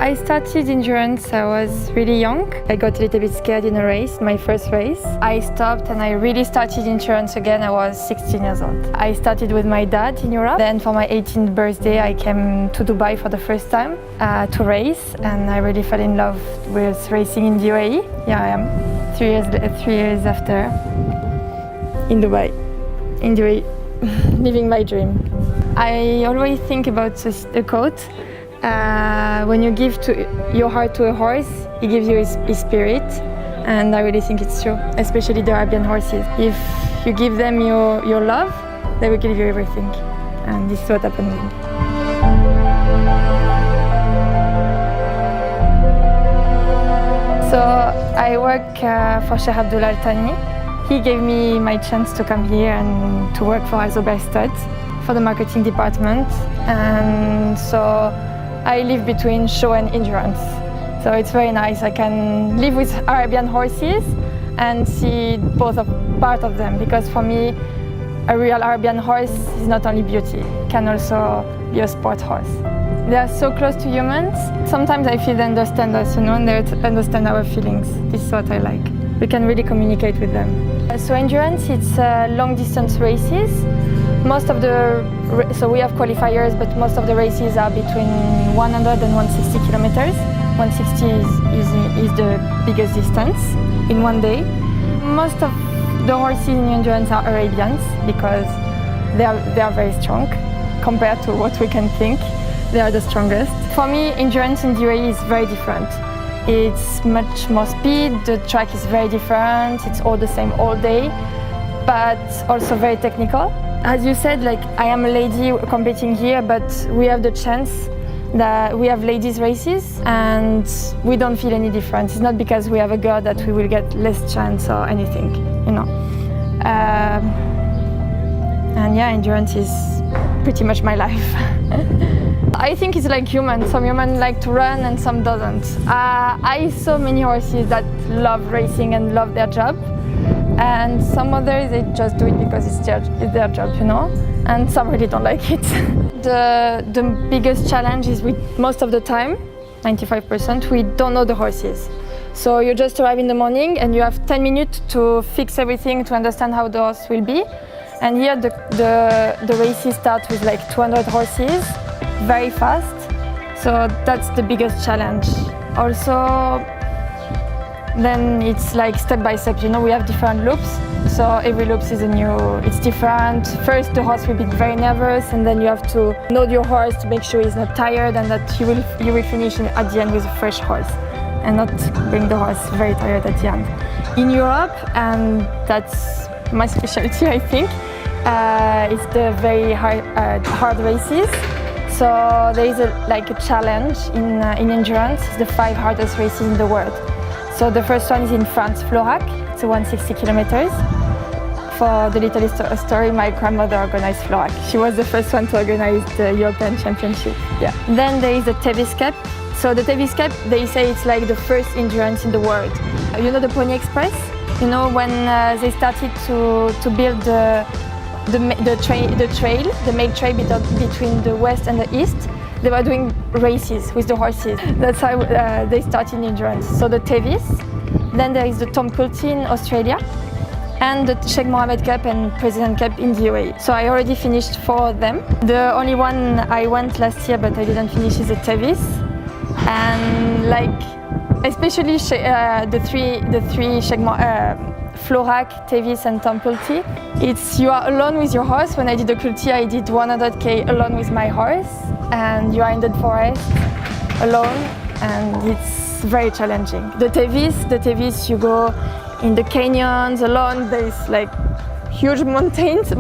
I started endurance, I was really young. I got a little bit scared in a race, my first race. I stopped and I really started endurance again. I was 16 years old. I started with my dad in Europe. Then for my 18th birthday, I came to Dubai for the first time to race, and I really fell in love with racing in the UAE. Here I am, 3 years after, in Dubai, in the UAE, living my dream. I always think about the quote, when you give your heart to a horse, he gives you his spirit, and I really think it's true, especially the Arabian horses. If you give them your love, they will give you everything, and this is what happened to me. So I work for Sheikh Abdullah Al Thani. He gave me my chance to come here and to work for Arabian for the marketing department, and so I live between show and endurance. So it's very nice. I can live with Arabian horses and see part of them, because for me a real Arabian horse is not only beauty, it can also be a sport horse. They are so close to humans. Sometimes I feel they understand us, and they understand our feelings. This is what I like. We can really communicate with them. So endurance, it's long distance races. So we have qualifiers, but most of the races are between 100 and 160 kilometers. 160 is the biggest distance in one day. Most of the horses in endurance are Arabians, because they are very strong compared to what we can think. They are the strongest. For me, endurance in the UAE is very different. It's much more speed, the track is very different, it's all the same all day, but also very technical. As you said, I am a lady competing here, but we have the chance that we have ladies races and we don't feel any difference. It's not because we have a girl that we will get less chance or anything, And yeah, endurance is pretty much my life. I think it's like humans. Some humans like to run and some doesn't. I saw many horses that love racing and love their job. And some others, they just do it because it's their job, and some really don't like it. The biggest challenge is most of the time, 95%, we don't know the horses. So you just arrive in the morning and you have 10 minutes to fix everything, to understand how the horse will be. And here the races start with 200 horses, very fast. So that's the biggest challenge. Also, then it's step by step, we have different loops, so every loop is it's different. First the horse will be very nervous, and then you have to know your horse to make sure he's not tired, and that you will finish at the end with a fresh horse, and not bring the horse very tired at the end. In Europe, and that's my specialty, I think, it's the very hard races. So there is a challenge in endurance. It's the 5 hardest races in the world. So the first one is in France, Florac. It's 160 kilometers. For the little story, my grandmother organized Florac. She was the first one to organize the European Championship. Yeah. Then there is the Tevis Cup. So the Tevis Cup, they say it's the first endurance in the world. You know the Pony Express? When they started to build the main trail between the west and the east, they were doing races with the horses. That's how they started endurance. So the Tevis, then there is the Tom Coulter in Australia, and the Sheikh Mohammed Cup and President Cup in the UAE. So I already finished 4 of them. The only one I went last year, but I didn't finish, is the Tevis. And especially the three Sheikh Florac, Tevis and Tom Coulter. You are alone with your horse. When I did the Coulter, I did 100k alone with my horse, and you are in the forest alone, and it's very challenging. The Tevis, you go in the canyons alone. There's huge mountains.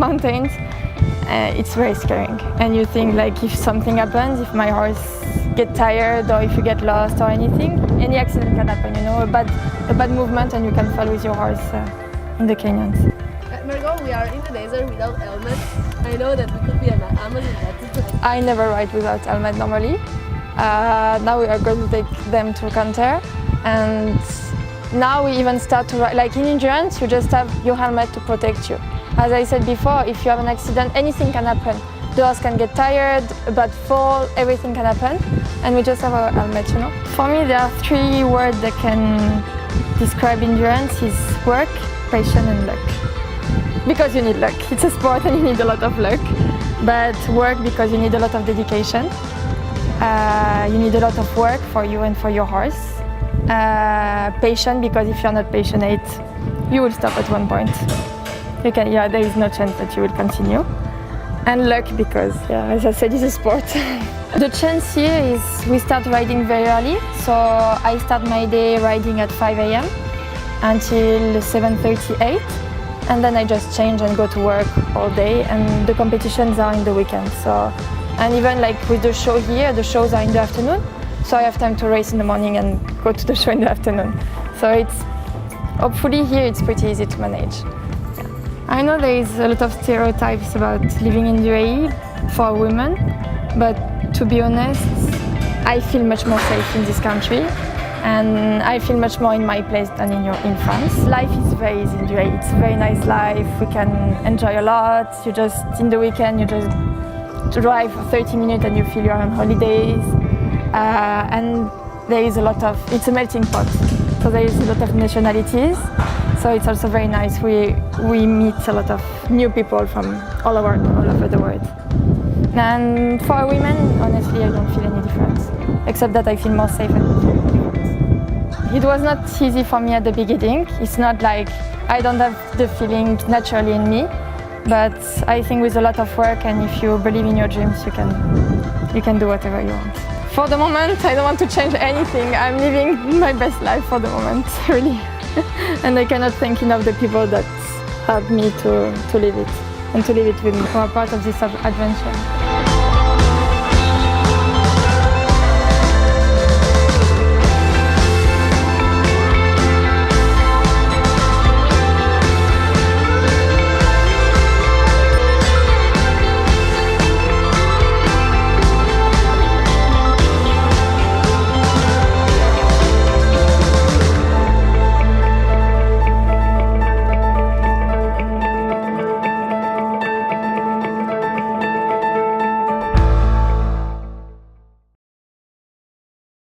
It's very scary, and you think if something happens, if my horse get tired or if you get lost or anything, any accident can happen. A bad movement and you can fall with your horse in the canyons. Margot, we are in the desert without helmet. I know that we could be an Amazon. I never ride without helmet normally. Now we are going to take them to counter, and now we even start to ride. In endurance, you just have your helmet to protect you. As I said before, if you have an accident, anything can happen. The horse can get tired, a bad fall, everything can happen. and we just have our helmet, you know. For me, there are 3 words that can describe endurance: is work, patience, and luck. Because you need luck. It's a sport and you need a lot of luck. But work because you need a lot of dedication. You need a lot of work for you and for your horse. Patient because if you're not passionate, you will stop at one point. There is no chance that you will continue. And luck because, as I said, it's a sport. The chance here is we start riding very early. So I start my day riding at 5 a.m. until 7:38. And then I just change and go to work all day. And the competitions are in the weekend. And even like with the show here, the shows are in the afternoon. So I have time to race in the morning and go to the show in the afternoon. So hopefully here it's pretty easy to manage. I know there is a lot of stereotypes about living in the UAE for women, but to be honest, I feel much more safe in this country and I feel much more in my place than in France. Life is very easy in the UAE. It's a very nice life. We can enjoy a lot. In the weekend, you just drive for 30 minutes and you feel you're on holidays. And there is it's a melting pot. So there is a lot of nationalities. So it's also very nice. We meet a lot of new people from all over the world. And for women, honestly, I don't feel any difference, except that I feel more safe. It was not easy for me at the beginning. It's not like I don't have the feeling naturally in me, but I think with a lot of work and if you believe in your dreams, you can do whatever you want. For the moment, I don't want to change anything. I'm living my best life for the moment, really. And I cannot thank enough the people that helped me to live it and to live it with me, who are part of this adventure.